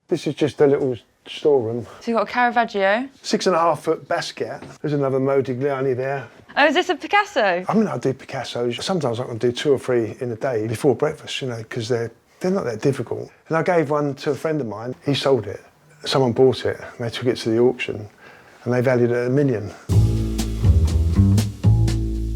This is just a little storeroom. So you've got a Caravaggio. 6.5-foot Basquiat. There's another Modigliani there. Oh, is this a Picasso? I mean, I do Picassos. Sometimes I can do 2 or 3 in a day before breakfast, you know, because they're not that difficult. And I gave one to a friend of mine. He sold it. Someone bought it, and they took it to the auction, and they valued it at $1 million.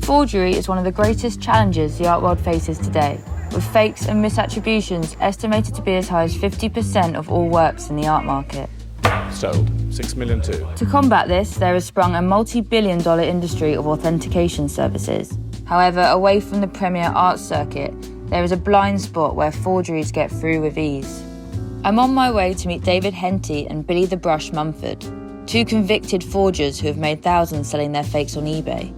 Forgery is one of the greatest challenges the art world faces today, with fakes and misattributions estimated to be as high as 50% of all works in the art market. Sold. 6 million too. To combat this, there has sprung a multi-billion-dollar industry of authentication services. However, away from the premier art circuit, there is a blind spot where forgeries get through with ease. I'm on my way to meet David Henty and Billy the Brush Mumford, 2 convicted forgers who have made thousands selling their fakes on eBay.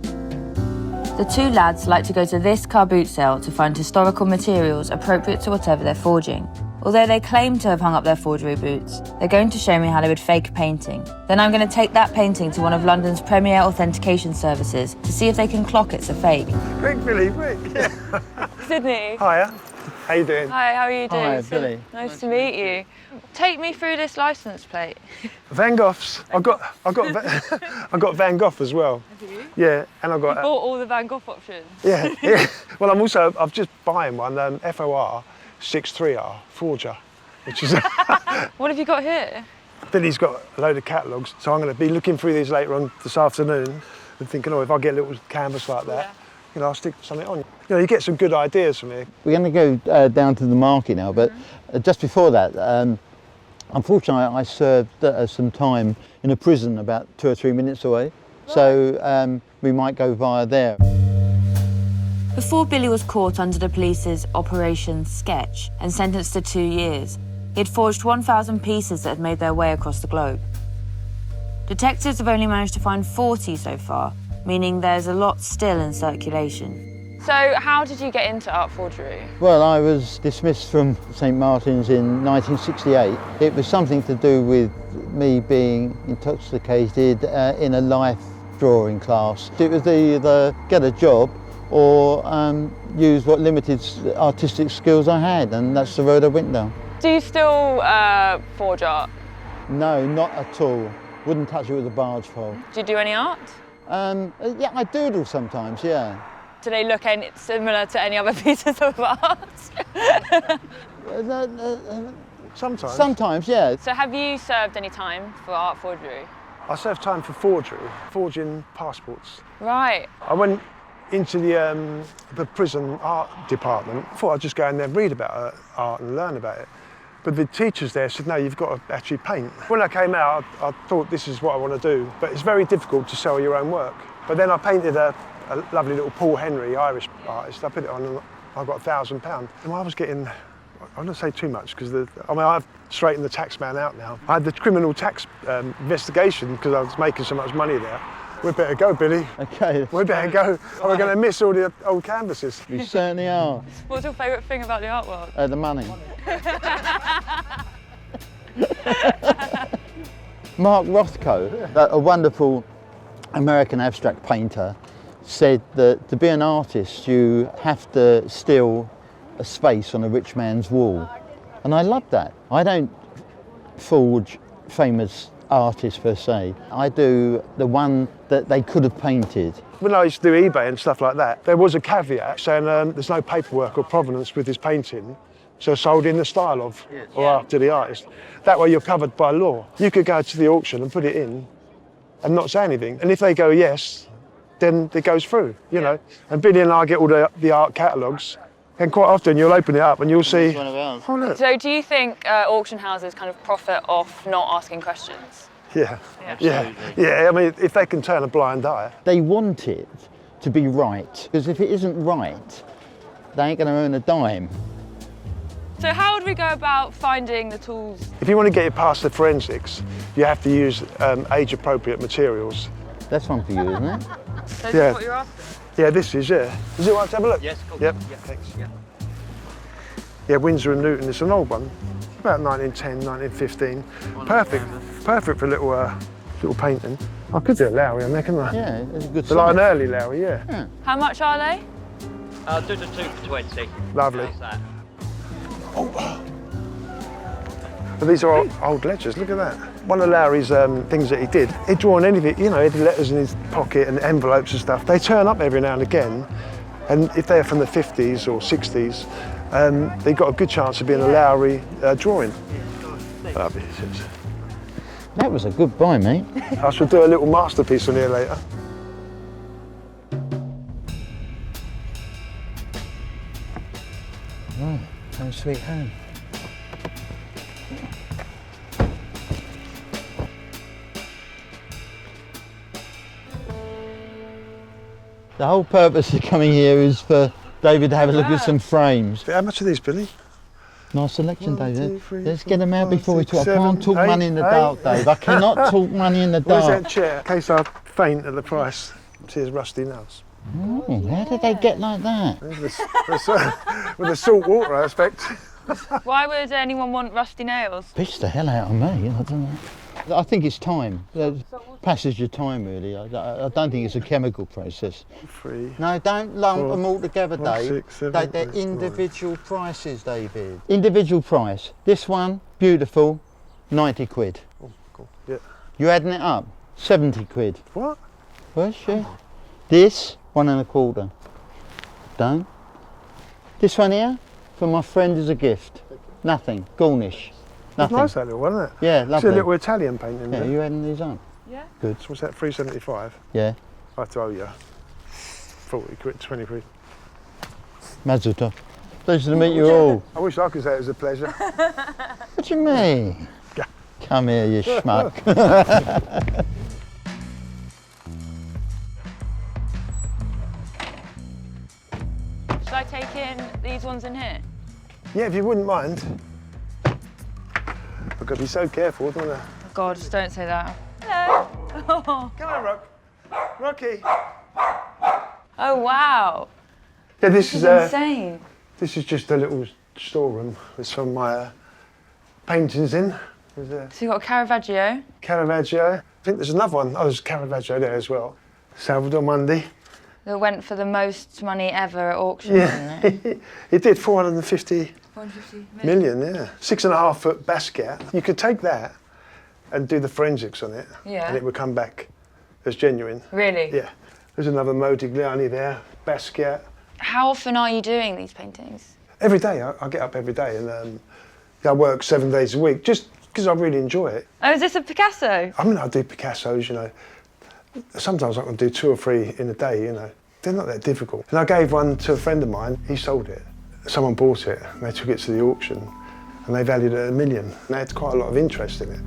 The 2 lads like to go to this car boot sale to find historical materials appropriate to whatever they're forging. Although they claim to have hung up their forgery boots, they're going to show me how they would fake a painting. Then I'm going to take that painting to one of London's premier authentication services to see if they can clock it's a fake. Quick, Billy, quick. Sydney. Hiya. How you doing? Hi, how are you doing? Hi, Billy. Nice to meet you. Take me through this licence plate. Van Goghs. I got Van Gogh as well. Have you? Yeah, and I got. You bought all the Van Gogh options. Yeah. Well, I'm just buying one, FOR 63R Forger, which is. What have you got here? Billy's got a load of catalogues, so I'm going to be looking through these later on this afternoon and thinking, oh, if I get a little canvas like that, you know, I'll stick something on. You know, you get some good ideas from here. We're going to go down to the market now, but just before that, unfortunately, I served some time in a prison about 2 or 3 minutes away, right. So we might go via there. Before Billy was caught under the police's Operation Sketch and sentenced to 2 years, he had forged 1,000 pieces that had made their way across the globe. Detectives have only managed to find 40 so far, meaning there's a lot still in circulation. So how did you get into art forgery? Well, I was dismissed from St Martin's in 1968. It was something to do with me being intoxicated in a life drawing class. It was either get a job or use what limited artistic skills I had, and that's the road I went down. Do you still forge art? No, not at all. Wouldn't touch it with a barge pole. Do you do any art? Yeah, I doodle sometimes, yeah. Do they look similar to any other pieces of art? Sometimes. Sometimes, yeah. So have you served any time for art forgery? I served time for forgery, forging passports. Right. I went into the prison art department. I thought I'd just go in there and read about art and learn about it. But the teachers there said, no, you've got to actually paint. When I came out, I thought this is what I want to do, but it's very difficult to sell your own work. But then I painted a lovely little Paul Henry, Irish artist. I put it on and I got £1,000. And I was getting, I don't say too much, because I've straightened the tax man out now. I had the criminal tax investigation because I was making so much money there. We better go, Billy. Okay. We better go. Or we're going to miss all the old canvases. We certainly are. What's your favourite thing about the art world? The money. Mark Rothko, a wonderful American abstract painter, said that to be an artist you have to steal a space on a rich man's wall. And I love that. I don't forge famous artists per se. I do the one that they could have painted. When I used to do eBay and stuff like that, there was a caveat saying there's no paperwork or provenance with this painting, so sold in the style of or after the artist. That way you're covered by law. You could go to the auction and put it in and not say anything. And if they go yes, then it goes through, you know. And Billy and I get all the art catalogues, and quite often you'll open it up and you'll see, oh look. So do you think auction houses kind of profit off not asking questions? Yeah. I mean, if they can turn a blind eye. They want it to be right, because if it isn't right, they ain't going to earn a dime. So how would we go about finding the tools? If you want to get it past the forensics, you have to use age-appropriate materials. That's one for you, isn't it? So is this what you're after? Yeah, this is, yeah. Is it all right to have a look? Yes, cool. Yep, Yeah. thanks. Yeah, Windsor and Newton, it's an old one. About 1910, 1915. Perfect for a little painting. I could do a Lowry on there, couldn't I? Yeah, it's a good But like an size. early Lowry, yeah. How much are they? I'll do the 2 for 20. Lovely. How's that? But these are old ledgers, look at that. One of Lowry's things that he did, he'd drawn anything, you know, he'd had letters in his pocket and envelopes and stuff. They turn up every now and again, and if they're from the 50s or 60s, they've got a good chance of being a Lowry drawing. That was a good buy, mate. I shall do a little masterpiece on here later. Oh, home sweet home. The whole purpose of coming here is for David to have a look at some frames. How much are these, Billy? Nice selection, 1, David. 2, 3, Let's 4, get them out 5, before we 6, talk. I can't 7, talk money in the 8, dark, Dave. I cannot talk money in the Where's dark. that chair? In case I faint at the price. See his rusty nails. Oh, how did they get like that? With the salt water, I expect. Why would anyone want rusty nails? Pissed the hell out of me. I don't know. I think it's time. Passage of time, really. I don't think it's a chemical process. 3. No, don't lump 4, them all together, 5, Dave. 6, 7, They're 8, individual prices, David. Individual price. This one, beautiful, 90 quid. Oh, cool. Yeah. You adding it up? 70 quid. What? Well, sure. This, 1 1/4. Done. This one here, for my friend as a gift. Nothing. Garnish. That's Nothing. nice, that little one, isn't it? Yeah, It's lovely. a little Italian painting. Yeah, Yeah, you adding these up? Yeah. Good. So what's that, 375? Yeah. I have to owe you 40 quid, 20 quid. Mazel tov. Pleasure to meet you all. I wish I could say it was a pleasure. What do you mean? Yeah. Come here, you schmuck. Should I take in these ones in here? Yeah, if you wouldn't mind. I've got to be so careful, don't I? Oh God, just don't say that. Hello. Come on, Rock. Rocky. Oh wow. Yeah, This is insane. this is just a little storeroom with some of my paintings in. There's a So you've got a Caravaggio. Caravaggio. I think there's another one. Oh, there's Caravaggio there as well. Salvador Mundi. That went for the most money ever at auction, Yeah, didn't it? it did 450 150 million, yeah. 6.5 foot Basquiat. You could take that and do the forensics on it, Yeah. and it would come back as genuine. Really? Yeah. There's another Modigliani there, Basquiat. How often are you doing these paintings? Every day, I get up every day and I work 7 days a week just because I really enjoy it. Oh, is this a Picasso? I mean, I do Picassos, you know. Sometimes I can do 2 or 3 in a day, you know. They're not that difficult. And I gave one to a friend of mine, he sold it. Someone bought it, and they took it to the auction, and they valued it at $1 million. And they had quite a lot of interest in it.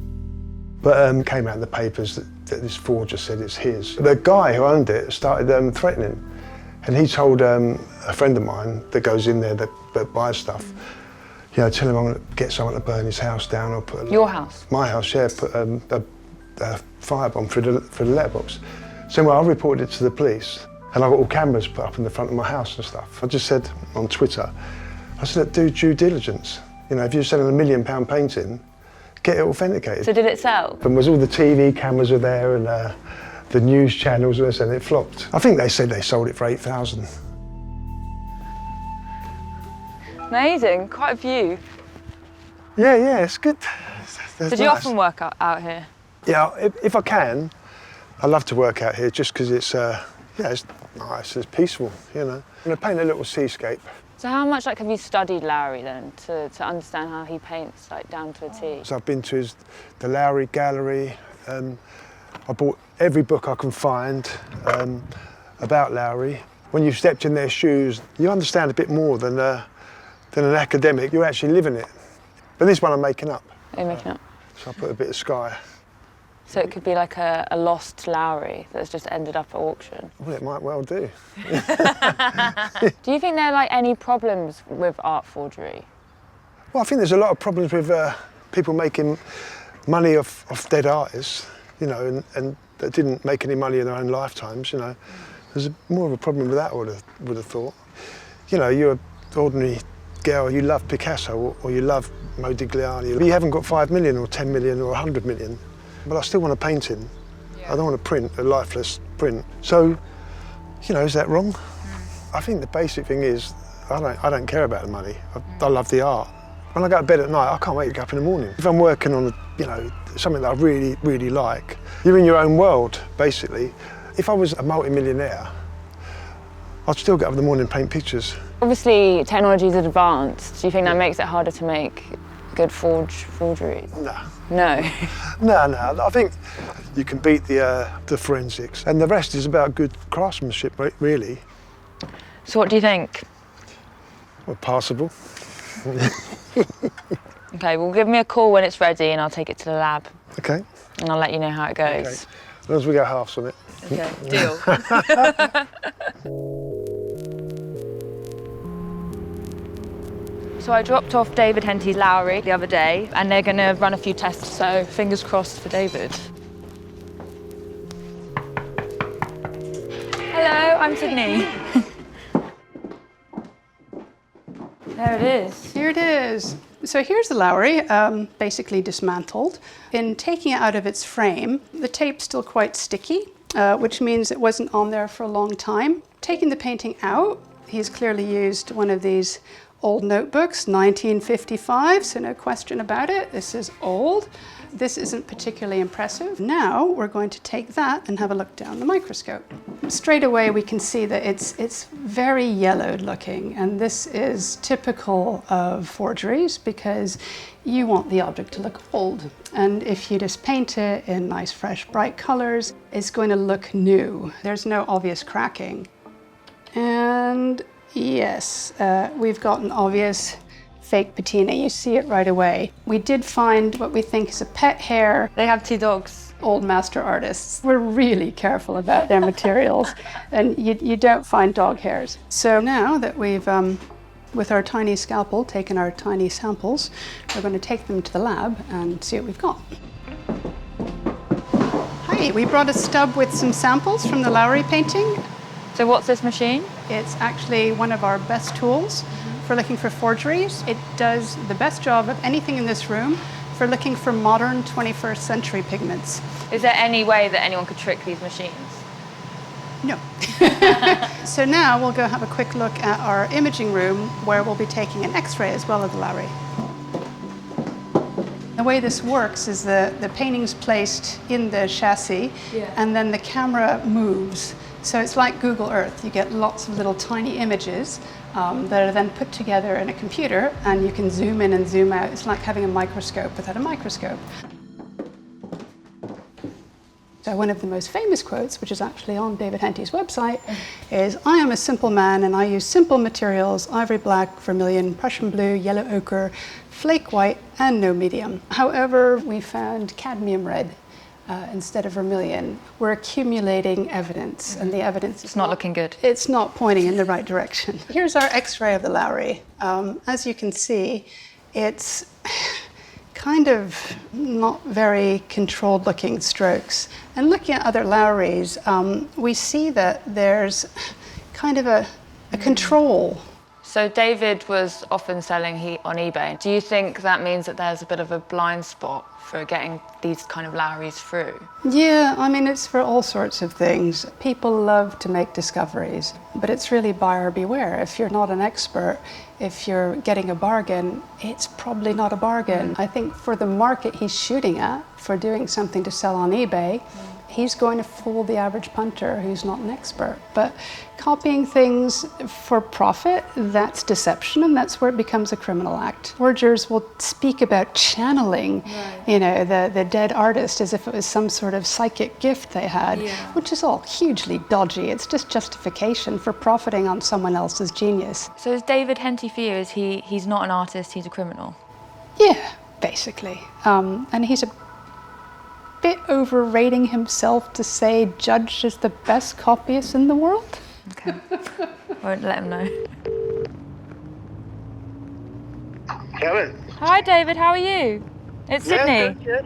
But came out in the papers that this forger said it's his. The guy who owned it started threatening, and he told a friend of mine that goes in there that buys stuff, you know, tell him I'm going to get someone to burn his house down or put Your house? my house, yeah, put a firebomb through the letterbox. So well, I reported it to the police, and I got all cameras put up in the front of my house and stuff. I just said on Twitter, I said, do due diligence. You know, if you're selling £1 million painting, get it authenticated. So did it sell? And was all the TV cameras were there and the news channels were there, and it flopped. I think they said they sold it for 8,000. Amazing, quite a view. Yeah, it's good. Did you often work out here? Yeah, if I can, I love to work out here just because it's, it's nice, it's peaceful, you know. I'm going to paint a little seascape. So how much have you studied Lowry then to understand how he paints down to a T? So I've been to the Lowry Gallery. I bought every book I can find about Lowry. When you've stepped in their shoes, you understand a bit more than an academic. You're actually living it. But this one I'm making up. Are you making up? So I put a bit of sky. So it could be like a lost Lowry that's just ended up at auction. Well, it might well do. Do you think there are any problems with art forgery? Well, I think there's a lot of problems with people making money off dead artists, you know, and that didn't make any money in their own lifetimes, you know. There's more of a problem with that, I would have thought. You know, you're an ordinary girl, you love Picasso or you love Modigliani, but you haven't got 5 million or 10 million or 100 million. But I still want a painting. Yeah. I don't want to print a lifeless print. So, you know, is that wrong? I think the basic thing is I don't care about the money. I love the art. When I go to bed at night, I can't wait to get up in the morning. If I'm working on, something that I really, really like, you're in your own world, basically. If I was a multi-millionaire, I'd still get up in the morning and paint pictures. Obviously, technology is advanced. Do you think that makes it harder to make good forgeries? No. No? No, I think you can beat the forensics, and the rest is about good craftsmanship, really. So what do you think? Well, passable. Okay, well, give me a call when it's ready and I'll take it to the lab. Okay. And I'll let you know how it goes. Okay. As long as we go halves on it. Okay, deal. So I dropped off David Henty's Lowry the other day and they're going to run a few tests, so fingers crossed for David. Hello, I'm Sydney. There it is. Here it is. So here's the Lowry, basically dismantled. In taking it out of its frame, the tape's still quite sticky, which means it wasn't on there for a long time. Taking the painting out, he's clearly used one of these old notebooks, 1955, so no question about it. This is old. This isn't particularly impressive. Now we're going to take that and have a look down the microscope. Straight away we can see that it's very yellowed looking, and this is typical of forgeries because you want the object to look old. And if you just paint it in nice, fresh, bright colors, it's going to look new. There's no obvious cracking. And yes, we've got an obvious fake patina. You see it right away. We did find what we think is a pet hair. They have 2 dogs. Old master artists were really careful about their materials, and you don't find dog hairs. So now that we've, with our tiny scalpel, taken our tiny samples, we're going to take them to the lab and see what we've got. Hi, we brought a stub with some samples from the Lowry painting. So what's this machine? It's actually one of our best tools for looking for forgeries. It does the best job of anything in this room for looking for modern 21st century pigments. Is there any way that anyone could trick these machines? No. So now we'll go have a quick look at our imaging room where we'll be taking an X-ray as well of the Lowry. The way this works is the painting's placed in the chassis, and then the camera moves. So it's like Google Earth. You get lots of little tiny images that are then put together in a computer, and you can zoom in and zoom out. It's like having a microscope without a microscope. So one of the most famous quotes, which is actually on David Henty's website, is, "I am a simple man and I use simple materials, ivory black, vermilion, Prussian blue, yellow ochre, flake white, and no medium." However, we found cadmium red instead of vermilion. We're accumulating evidence, and the evidence It's not looking good. It's not pointing in the right direction. Here's our X-ray of the Lowry. As you can see, it's kind of not very controlled looking strokes. And looking at other Lowrys, we see that there's kind of a control. So David was often selling heat on eBay. Do you think that means that there's a bit of a blind spot for getting these kind of Lowrys through? Yeah, I mean, it's for all sorts of things. People love to make discoveries, but it's really buyer beware. If you're not an expert, if you're getting a bargain, it's probably not a bargain. I think for the market he's shooting at, for doing something to sell on eBay, he's going to fool the average punter who's not an expert. But copying things for profit, that's deception, and that's where it becomes a criminal act. Forgers will speak about channeling, the dead artist as if it was some sort of psychic gift they had, which is all hugely dodgy. It's just justification for profiting on someone else's genius. So is David Henty for you, he's not an artist, he's a criminal? Yeah, basically. And he's a bit overrating himself to say Judge is the best copyist in the world. Okay. Won't let him know. Kevin. Hi David, how are you? It's Sydney. Good.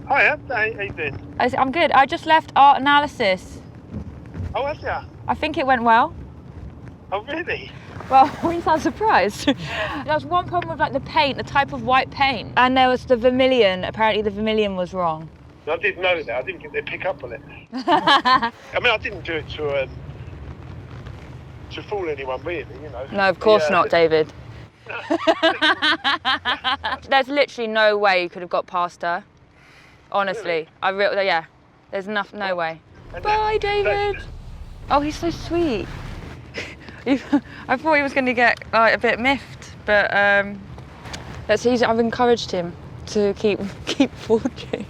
Hiya, how you doing? I'm good. I just left art analysis. Oh, have ya? I think it went well. Oh, really? Well, we sound surprised. There was one problem with the paint, the type of white paint. And there was the vermilion. Apparently the vermilion was wrong. I didn't know that. I didn't think they'd pick up on it. I mean, I didn't do it to fool anyone, really, No, of course not, David. There's literally no way you could have got past her. Honestly, yeah. There's no way. Bye, David. Oh, he's so sweet. I thought he was going to get like a bit miffed, but I've encouraged him to keep forging.